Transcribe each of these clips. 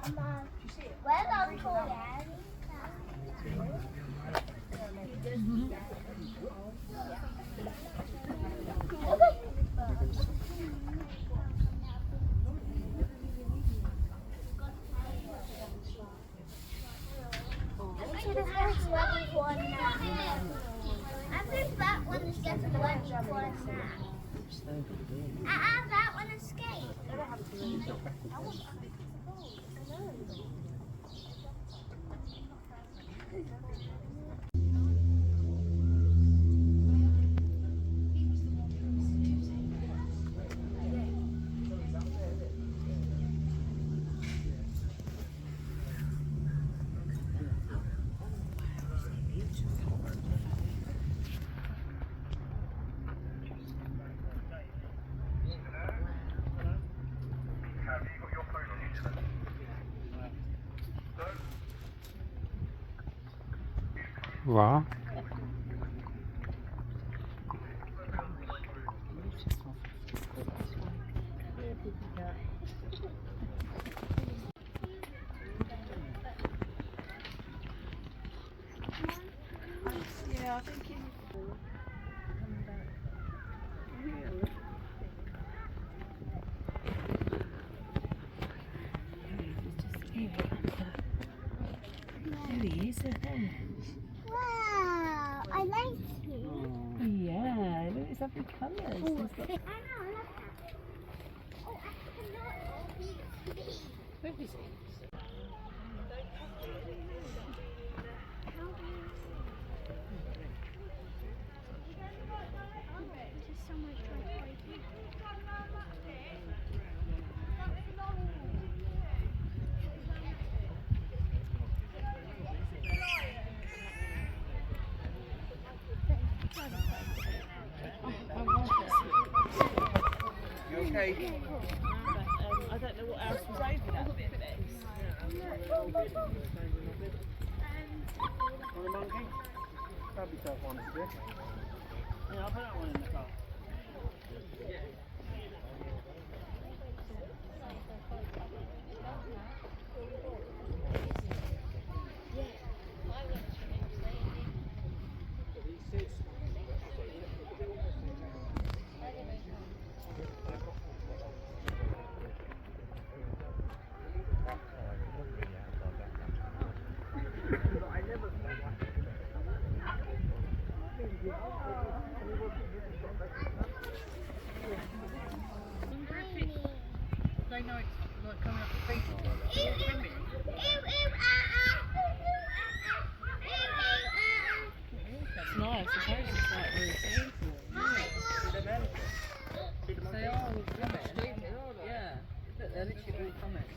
Well done, Tori. Actually, this one's ready for a nap. I think that one is getting ready for a nap. That one escaped. Wow. Yeah, I think he's coming back. There he is, there. Wow, I like it. Yeah, look, it's lovely colours. I know, I love that. Oh, I cannot. Where is he? You okay? I don't know what else was over that bit. Want a monkey? Grab yourself one, is it? Yeah, I'll put that one in the car. They know it's like coming up to people. That's nice. I suppose it's like really beautiful. They are all coming. Yeah. Look, they're literally all coming.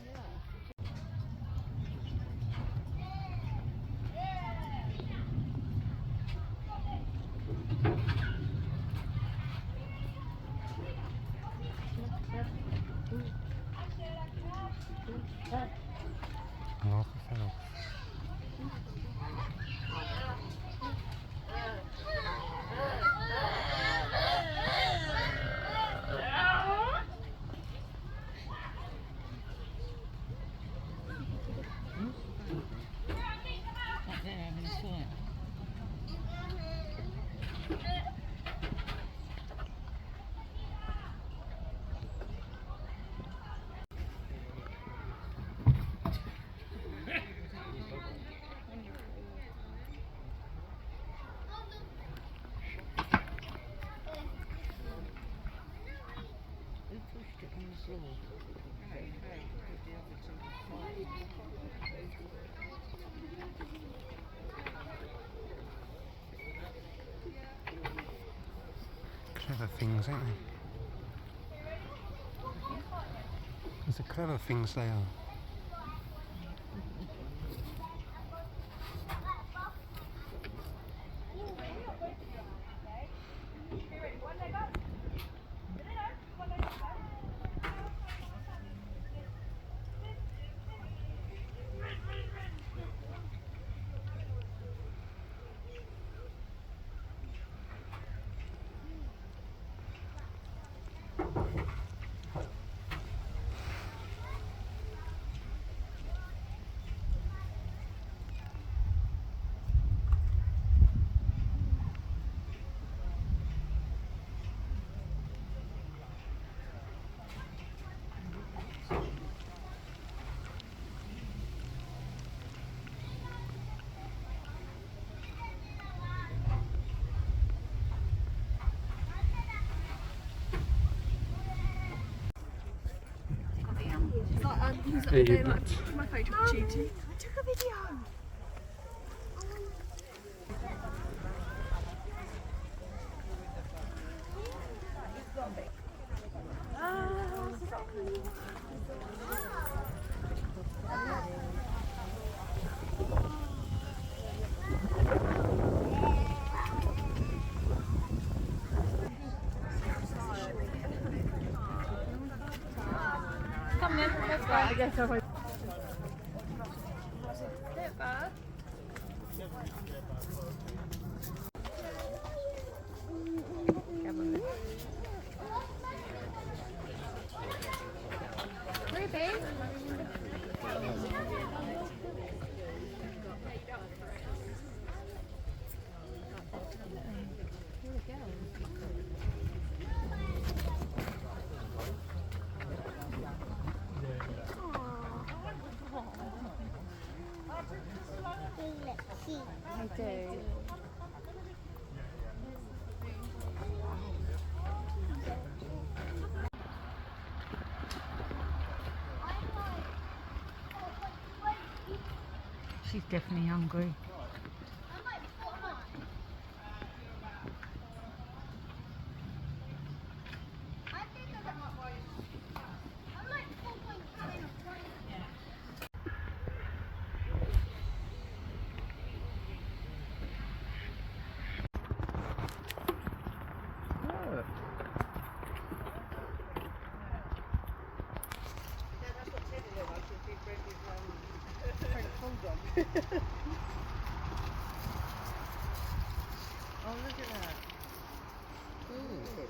Clever things, aren't they? Those are clever things they are. Yeah, you bet. My photo opportunity. I took a video. Come then, let's go. I guess I'll Bit bad. Ruby? I do. She's definitely hungry. Oh, look at that. Ooh.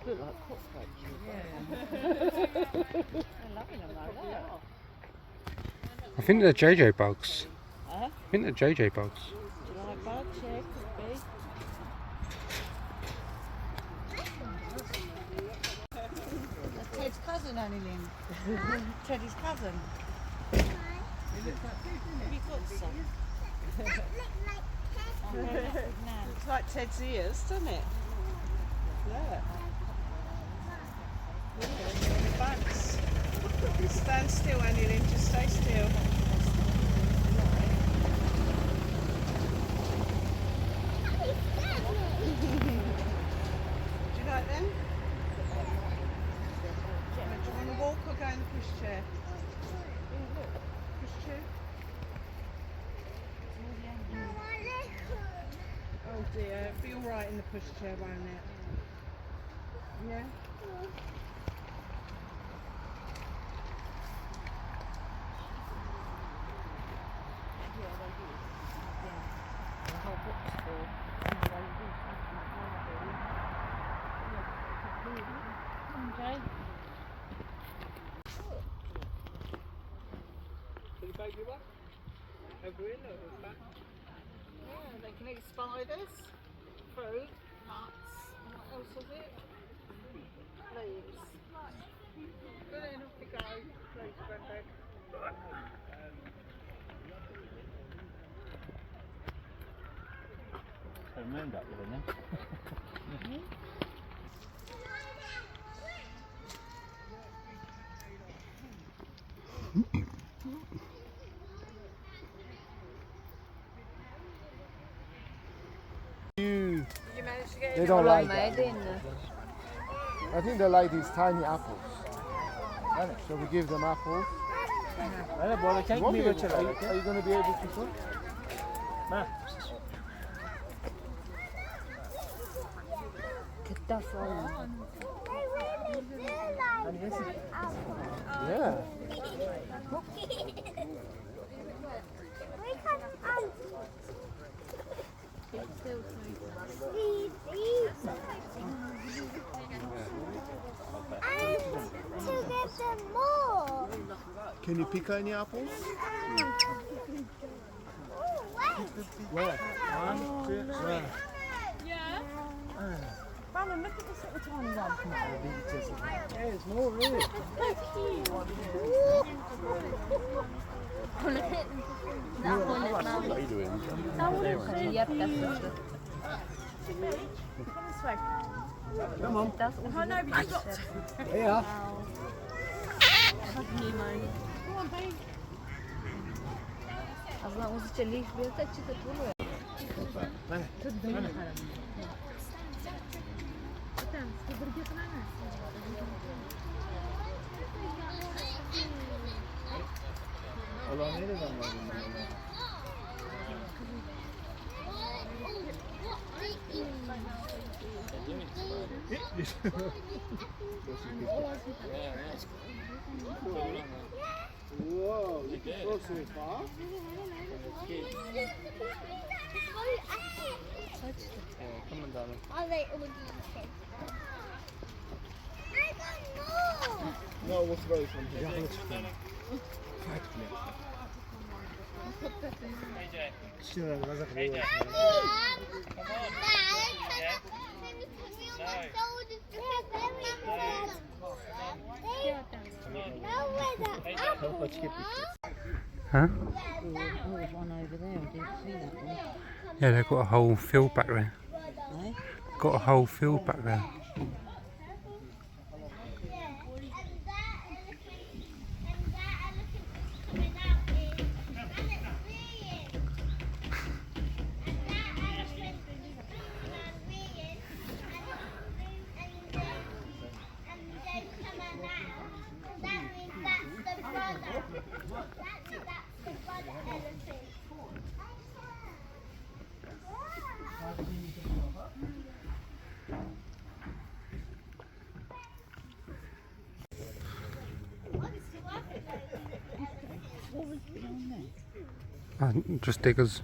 Look like cockroaches. Yeah. I'm loving them like that. I think they're JJ bugs. Huh? I think they're JJ bugs. Do you like bugs? Yeah, could be. That's Ted's cousin, only Lynn. Teddy's cousin. Have you got some? Looks like Ted's ears, doesn't it? Look. Look at the bugs. Stand still, Annie Lynn, just stay still. Do you like them? Do you want to walk or go in the pushchair? Pushchair? Oh dear, it'll be alright in the pushchair, won't it? Yeah? Okay. Did you baby one? Over in or back? Yeah, they can eat spiders, fruit, nuts, and what else was it? Leaves. Go then, off you go. Please, Grandad. Don't mind that with them. They don't like that. I think they like these tiny apples. So we give them apples. Hey, boy, You take won't me be able with you, to- are okay? you going to be able to cook? Ma. Yeah. To get them more. Can you pick any apples? Oh, wait. Where? One, two, three. Alan, look at this little tiny one. Yeah, it's more really. What are you doing? Yep, that's it. Come on. That's all. Oh no, but you've got to. Here. Go on, babe. Az long as it's leaf, we'll touch it at all. Allah nereden var? Whoa, you can go so far. Come on, darling. Are they all decent? I don't know. No, what's very fun? Ja, dat is fun. Sure, dat was echt heel erg. Huh? Oh, there's one over there. I didn't see that one. Yeah, they've got a whole field back there. Eh? Got a whole field back there. Just diggers.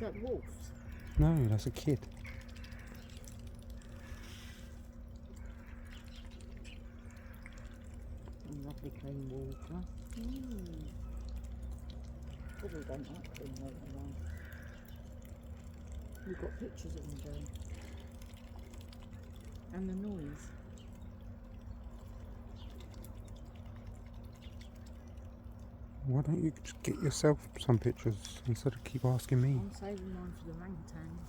that wolves? No, that's a kid. Lovely clean water. Probably don't like clean water though. You've got pictures of them doing. And the noise. Why don't you just get yourself some pictures instead of keep asking me? I'm saving mine for the orangutans.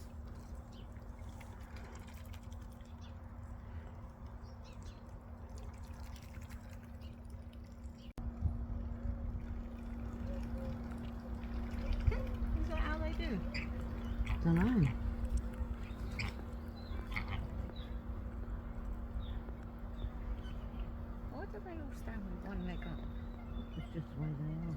Is that how they do? Don't know. Why do they all stand with one leg up? It's just the way they are.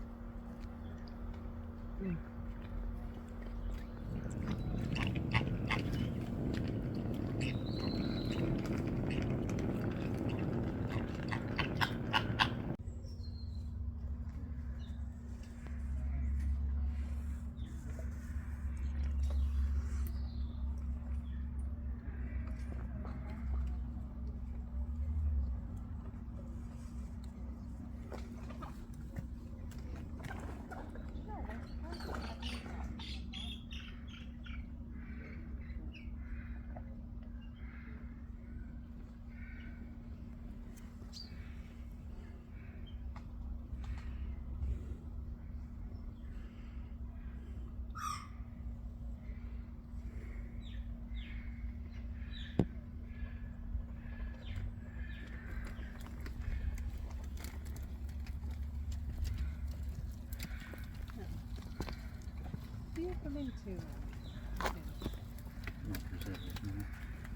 Do you come into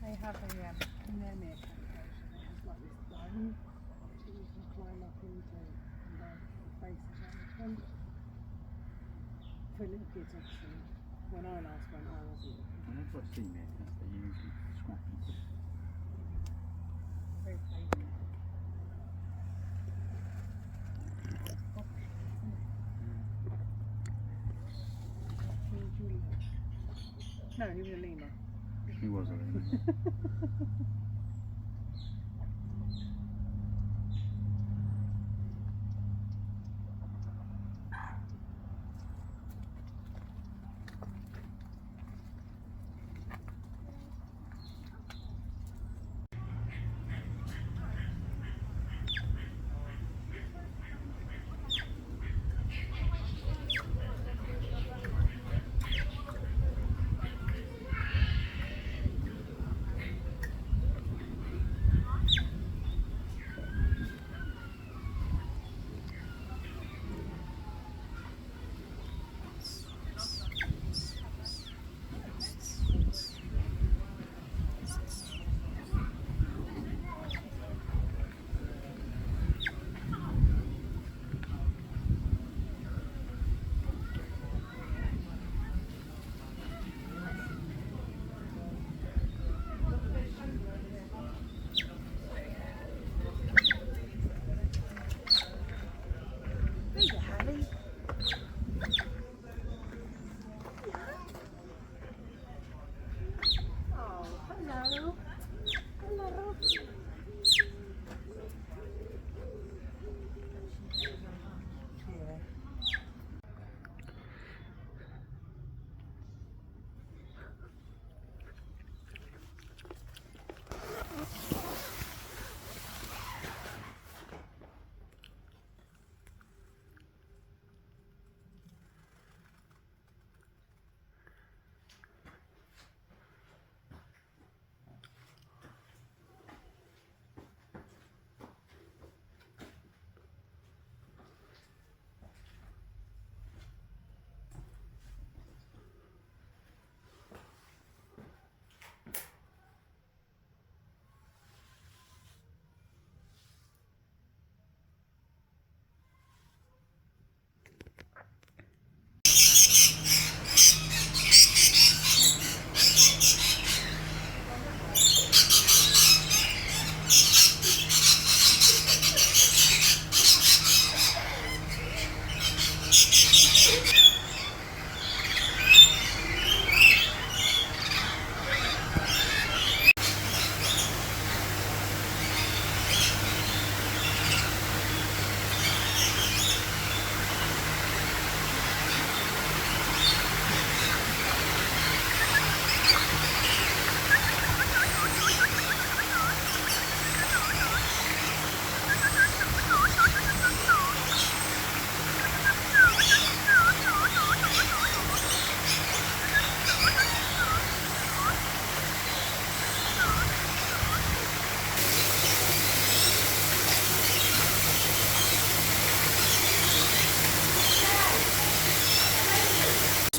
they have a in their near plantation, it has like this dome so you can climb up into and go faces on the front. For little kids obviously. When I last went I wasn't Whenever I've seen it, they usually scrap it. very playful. No, he was a lemur. He was a lady.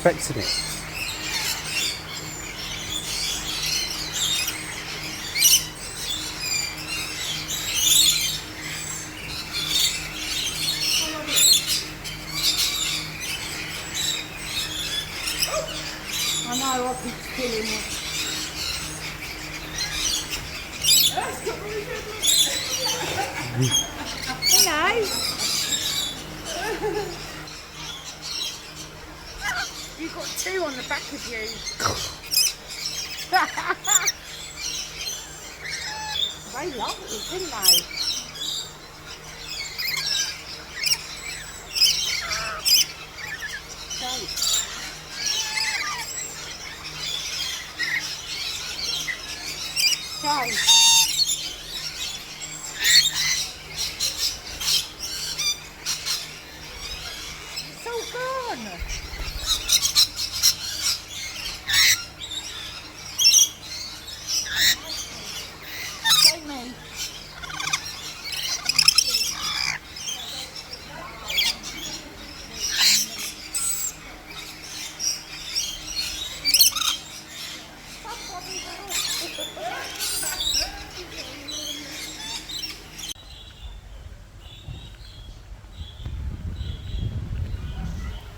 expected it. I know, I keep killing it. Hello. You've got two on the back of you. They loved it, didn't they? Okay. It's all gone. Show me.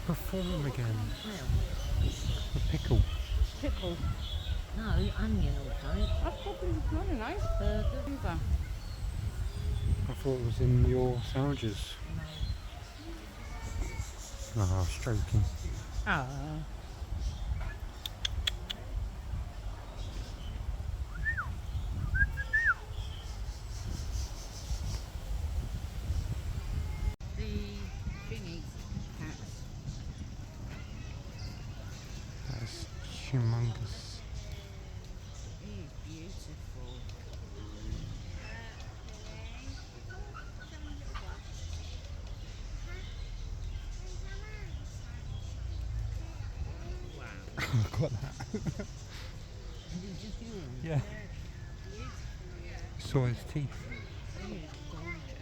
Perform again. A pickle. Pickle. No, onion or something. That's probably, I don't know, burger. I thought it was in your sandwiches. Ah, stroking. Ah. The thingy cats. That's humongous. He is beautiful. I got that. Is it just yours? Yeah. Saw his teeth. He is gorgeous.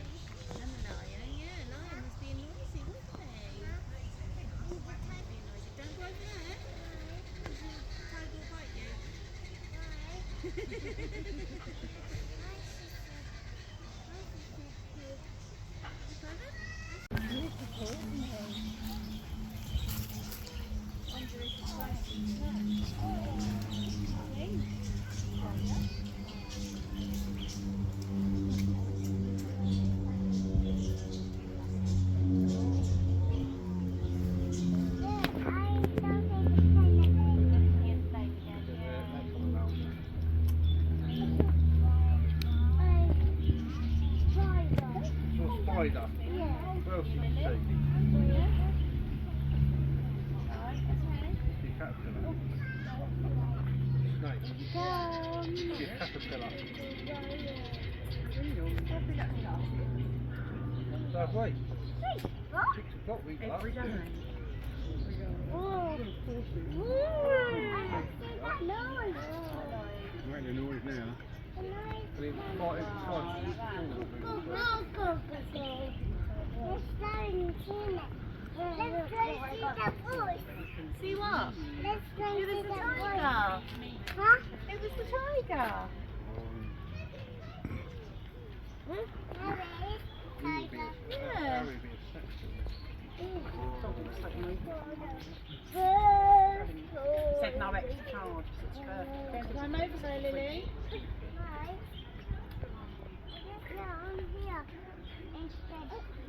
Spider. What else did you see? The caterpillar. Snake. The caterpillar. So wait. 6 o'clock we got. Every day. Oh. That noise. Right, the noise now. And it's 5 times. Let's go and see it. Let's go see the bush. See what? Let's go It see was the the bush. tiger. Huh? It was the tiger. Yeah. Said no extra charge. Don't climb over there, Lily.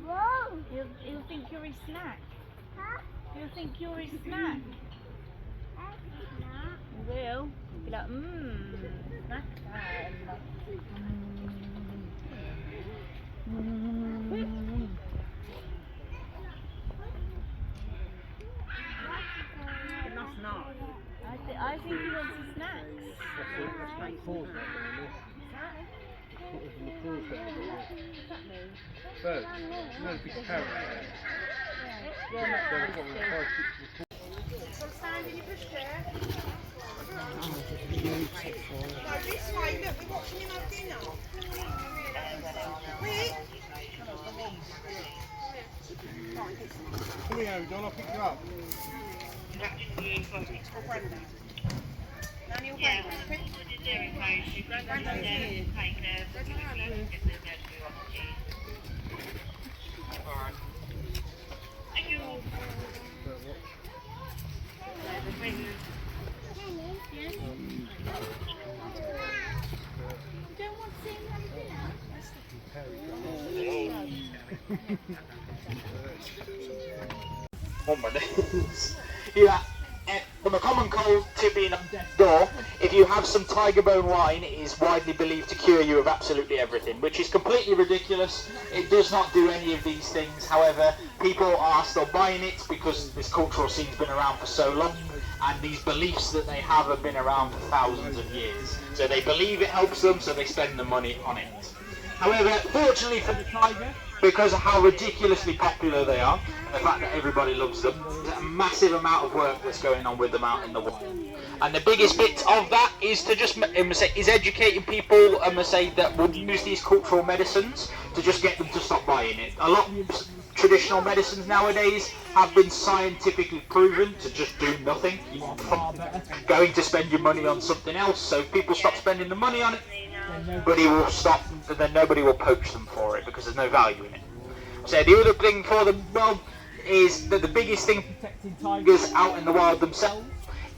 Whoa! He'll think you're his snack. Huh? He'll think you're his snack. He will. Be like, snack time. But that's not. I think he wants his snacks. That's my claws down there. What was in the claws down there? Birds. No big parrot. Stand in your pushchair. No, this way, look, we're watching him have dinner. Quick! Come here, Don, I'll pick you up. On my nose. Yeah, from a common cold to being on death's door, if you have some tiger bone wine, it is widely believed to cure you of absolutely everything, which is completely ridiculous. It does not do any of these things. However, people are still buying it because this cultural scene's been around for so long, and these beliefs that they have been around for thousands of years. So they believe it helps them, so they spend the money on it. However, fortunately for the tiger, because of how ridiculously popular they are, and the fact that everybody loves them, there's a massive amount of work that's going on with them out in the wild. And the biggest bit of that is to just is educating people that would use these cultural medicines to just get them to stop buying it. A lot of traditional medicines nowadays have been scientifically proven to just do nothing. You are far better going to spend your money on something else. So if people stop spending the money on it, nobody will stop, and then nobody will poach them for it because there's no value in it. So the other thing for them, well, is that the biggest thing protecting tigers out in the wild themselves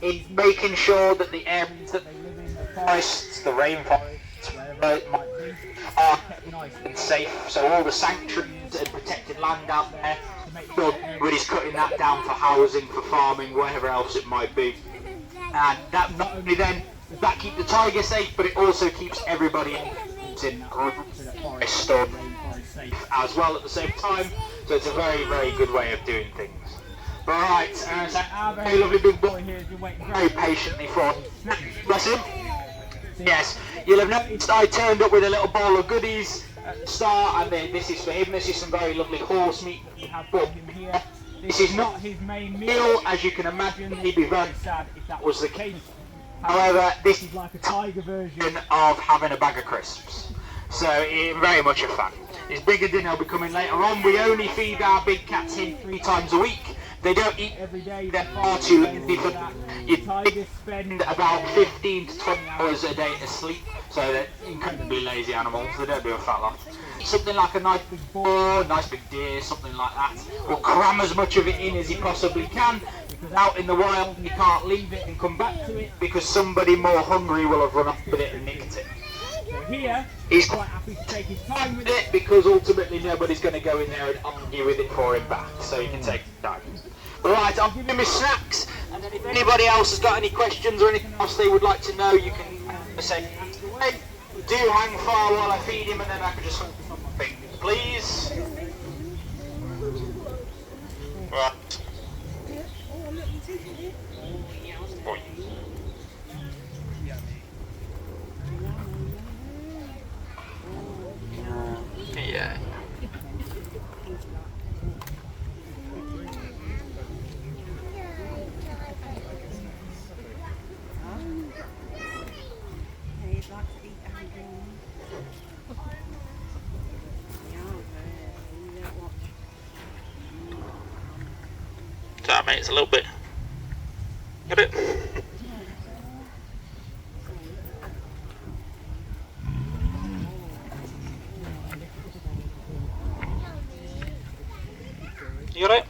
is making sure that the areas that they live in, the forests, the rainforests, wherever it might be, are kept nice and safe. So all the sanctuaries and protected land out there, to make sure everybody's cutting that down for housing, for farming, whatever else it might be. And that not only then does that keep the tiger safe, but it also keeps everybody else in the forest or rainforest safe as well at the same time. So it's a very, very good way of doing things. Right, so our very lovely big boy here has been waiting very patiently for us. Bless him. Yes, you'll have noticed I turned up with a little bowl of goodies at the start, and this is for him. This is some very lovely horse meat that we have brought him here. This is not his main meal, as you can imagine. He'd be very sad if that was the case. However, this is like a tiger version of having a bag of crisps. So, very much a fan. His bigger dinner will be coming later on. We only feed our big cats here 3 times a week. They don't eat every day, they're far too lazy for that. Your tigers spend about 15 to 20 hours a day asleep, so they're incredibly lazy animals. They don't do a fat lot. Something like a nice big boar, nice big deer, something like that. Will cram as much of it in as he possibly can, because out in the wild he can't leave it and come back to it, because somebody more hungry will have run off with it and nicked it. So here, he's quite happy to take his time with it, because ultimately nobody's going to go in there and argue with it for him back, so he can take his time. Right, I'll give him his snacks, and then if anybody else has got any questions or anything else they would like to know, you can say, hey, do hang fire while I feed him, and then I can just focus on my fingers, please. Right. Yeah. Sorry mate, it's a little bit. Get it? You got it?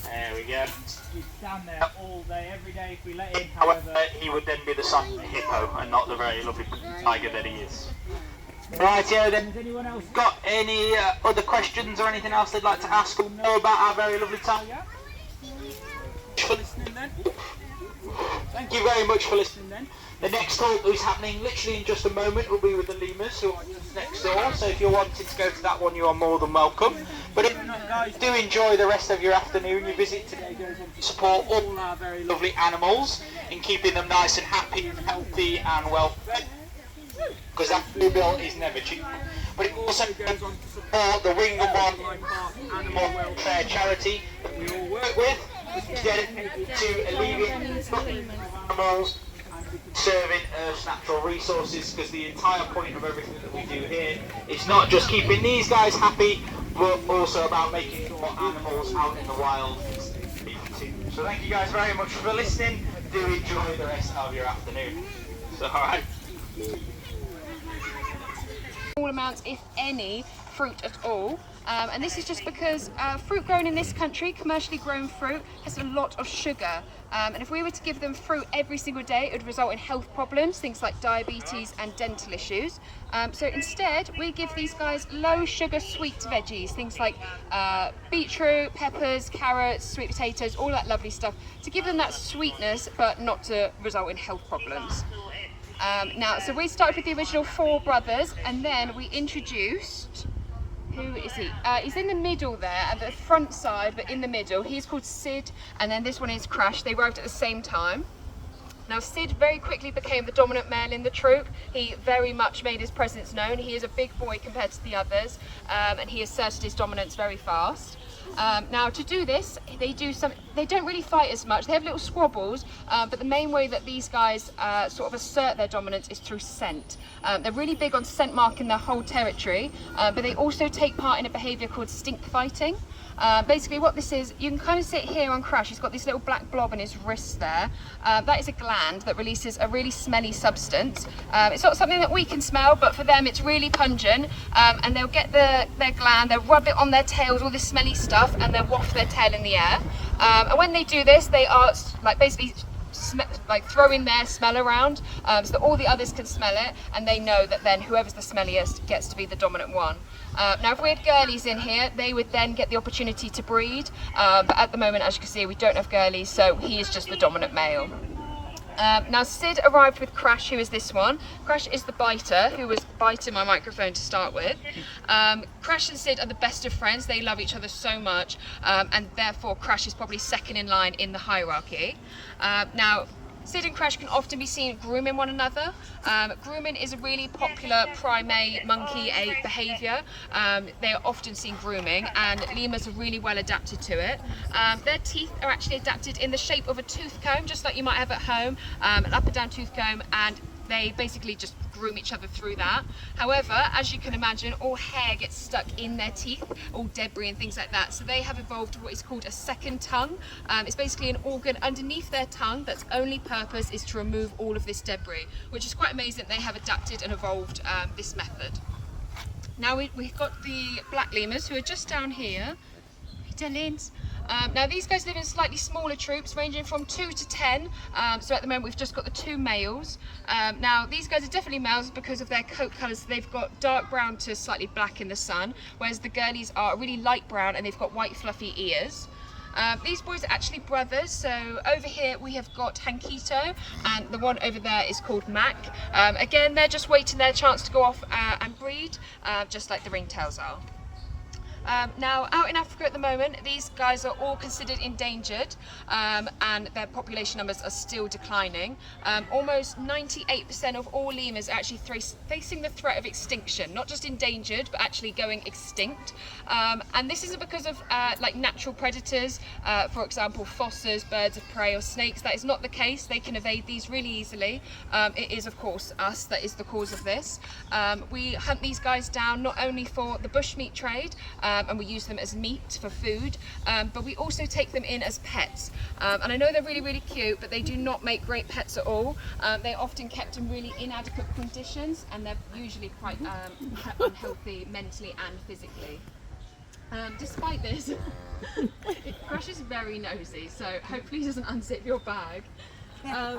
There we go. He'd stand there all day, every day if we let him. However, he would then be the silent hippo and not the very lovely tiger that he is. Right, yeah, then has anyone else got any other questions or anything else they'd like to ask or know about our very lovely tiger? For listening then. Thank you very much for listening then. The next talk is happening literally in just a moment. Will be with the lemurs who are just next door, so if you're wanting to go to that one, you are more than welcome. But if not, guys, do enjoy the rest of your afternoon. Your visit today goes on to support all our very lovely animals in keeping them nice and happy and healthy and well fed, because that blue bill is never cheap. But it also goes on to support the Wing and Wildlife Park Animal Welfare Charity that we all work with, which is dedicated to alleviating the suffering of animals and conserving Earth's natural resources, because the entire point of everything that we do here is not just keeping these guys happy, but also about making sure animals out in the wild stay too. So thank you guys very much for listening. Do enjoy the rest of your afternoon. So, alright. Small amounts, if any, fruit at all. And this is just because fruit grown in this country, commercially grown fruit, has a lot of sugar. And if we were to give them fruit every single day, it would result in health problems, things like diabetes and dental issues. So instead, we give these guys low sugar sweet veggies, things like beetroot, peppers, carrots, sweet potatoes, all that lovely stuff, to give them that sweetness, but not to result in health problems. So we started with the original 4 brothers, and then we introduced, who is he? He's in the middle there, at the front side, but in the middle. He's called Sid, and then this one is Crash. They arrived at the same time. Now Sid very quickly became the dominant male in the troop. He very much made his presence known. He is a big boy compared to the others, and he asserted his dominance very fast. Now to do this, they don't really fight as much. They have little squabbles, but the main way that these guys sort of assert their dominance is through scent. They're really big on scent marking their whole territory, but they also take part in a behaviour called stink fighting. Basically what this is, you can kind of see it here on Crash. He's got this little black blob in his wrist there. That is a gland that releases a really smelly substance. It's not something that we can smell, but for them it's really pungent, and they'll get their gland, they'll rub it on their tails, all this smelly stuff, and they'll waft their tail in the air. And when they do this, they are like basically throwing their smell around, so that all the others can smell it, and they know that then whoever's the smelliest gets to be the dominant one. Now if we had girlies in here, they would then get the opportunity to breed, but at the moment, as you can see, we don't have girlies, so he is just the dominant male. Now Sid arrived with Crash, who is this one. Crash is the biter, who was biting my microphone to start with. Crash and Sid are the best of friends. They love each other so much, and therefore Crash is probably second in line in the hierarchy. Now Sid and Crash can often be seen grooming one another. Grooming is a really popular primate monkey ape behaviour. They are often seen grooming, and lemurs are really well adapted to it. Their teeth are actually adapted in the shape of a tooth comb, just like you might have at home, an up and down tooth comb, and they basically just groom each other through that. However, as you can imagine, all hair gets stuck in their teeth, all debris and things like that, so they have evolved what is called a second tongue. It's basically an organ underneath their tongue that's only purpose is to remove all of this debris, which is quite amazing. They have adapted and evolved this method. Now we've got the black lemurs, who are just down here. Now these guys live in slightly smaller troops, ranging from 2 to 10, so at the moment we've just got the 2 males. Now these guys are definitely males because of their coat colours. They've got dark brown to slightly black in the sun, whereas the girlies are really light brown and they've got white fluffy ears. These boys are actually brothers, so over here we have got Hankito, and the one over there is called Mac. Again, they're just waiting their chance to go off and breed, just like the ringtails are. Now out in Africa at the moment, these guys are all considered endangered, and their population numbers are still declining. Almost 98% of all lemurs are actually facing the threat of extinction, not just endangered but actually going extinct. And this isn't because of like natural predators, for example fossors, birds of prey or snakes. That is not the case. They can evade these really easily. It is of course us that is the cause of this. We hunt these guys down not only for the bushmeat trade, and we use them as meat for food, but we also take them in as pets. And I know they're really, really cute, but they do not make great pets at all. They're often kept in really inadequate conditions, and they're usually quite unhealthy mentally and physically. Despite this, Crash is very nosy, so hopefully he doesn't unzip your bag. Now,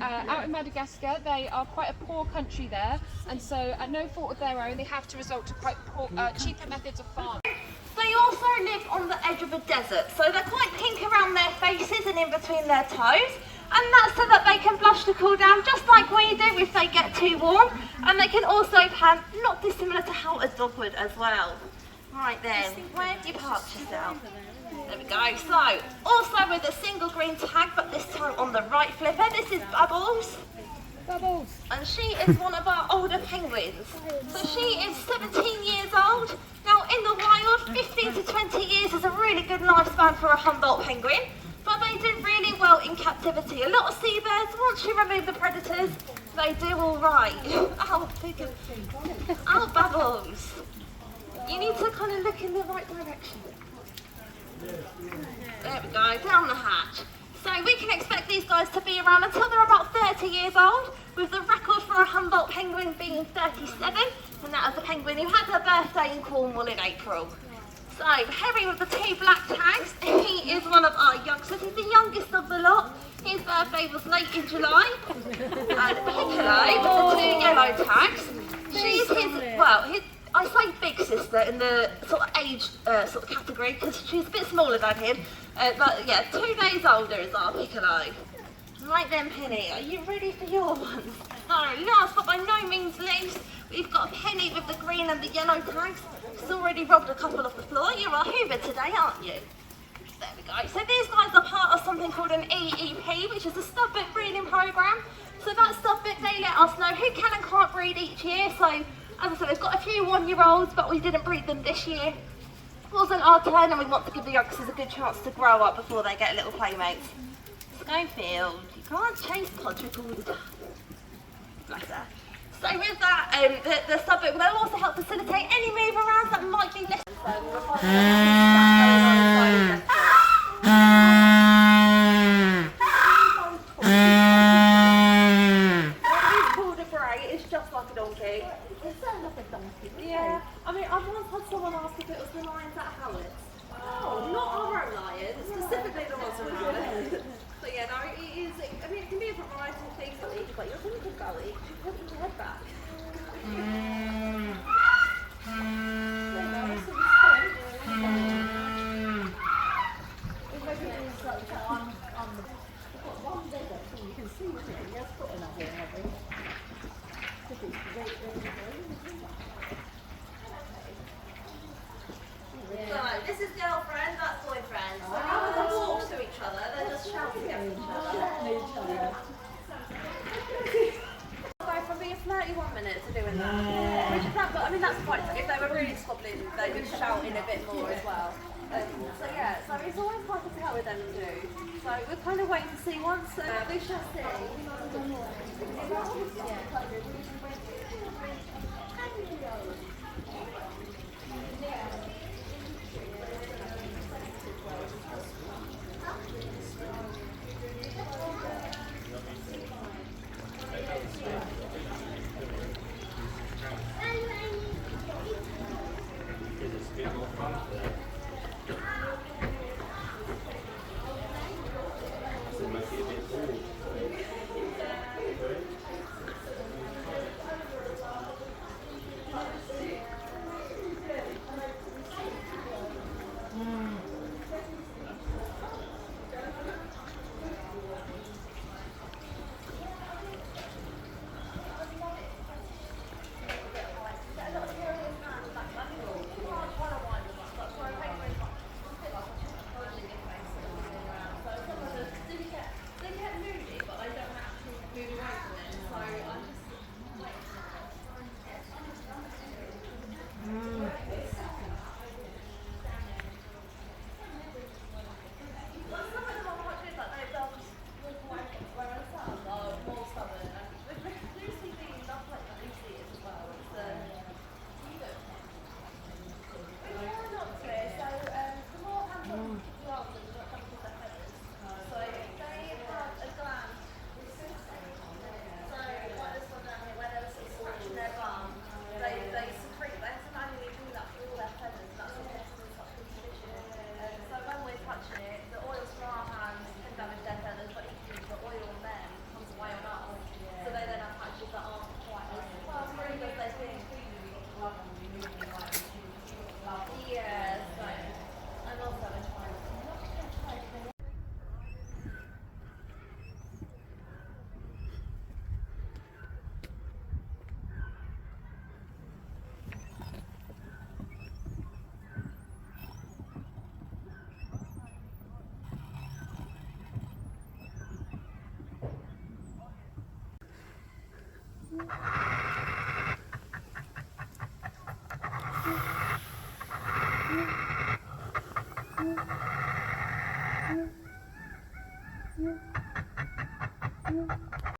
out in Madagascar, they are quite a poor country there, and so at no fault of their own, they have to resort to quite poor, cheaper methods of farming. They also live on the edge of a desert, so they're quite pink around their faces and in between their toes, and that's so that they can blush to cool down, just like we do if they get too warm, and they can also pant, not dissimilar to how a dog would as well. Right then, where have you parked yourself? There we go. So, also with a single green tag, but this time on the right flipper, this is Bubbles. Bubbles. And she is one of our older penguins. So she is 17 years old. Now in the wild, 15 to 20 years is a really good lifespan for a Humboldt penguin, but they do really well in captivity. captivity. A lot of seabirds, once you remove the predators, they do all right. Oh, oh, Bubbles. You need to kind of look in the right direction. There we go, down the hatch. So we can expect these guys to be around until they're about 30 years old, with the record for a Humboldt penguin being 37, and that was the penguin who had her birthday in Cornwall in April. So Harry with the 2 black tags, he is one of our youngsters. He's the youngest of the lot. His birthday was late in July. And Piccolo with the 2 yellow tags. She's his, well, I say big sister in the sort of age sort of category because she's a bit smaller than him. But yeah, 2 days older is our Piccolo. Right then, Penny, are you ready for your ones? So last but by no means least, we've got Penny with the green and the yellow tags. She's already robbed a couple off the floor. You're a Hoover today, aren't you? There we go. So these guys are part of something called an EEP, which is a stub-bit breeding programme. So that stub-bit, they let us know who can and can't breed each year. So as I said, we've got a few 1-year-olds, but we didn't breed them this year. It wasn't our turn, and we want to give the youngsters a good chance to grow up before they get little playmates. Schofield, you can't chase Podrick all the time. Bless her. So with that, the stub-bit will also help facilitate any move around that might be necessary. So we'll find stuff going on inside He's called a bray, it's just like a donkey. It's like a donkey. Yeah, I mean, I've once had someone ask if it was the lions at Howard's. Oh, not our own lions, specifically the ones from Howard's. So yeah, no, it is, I mean, it can be a variety of things that eat, but you're thinking about it, you should put your head back. So, this is girlfriend, that's boyfriend. So rather than talk to each other, they're just shouting at each other. Go from being flirty 1 minute to doing that. Which is that, but I mean that's quite, if they were really squabbling, they would shout in a bit more as well. So yeah, so it's always hard to tell with them too. So we're kind of waiting to see once we shall see.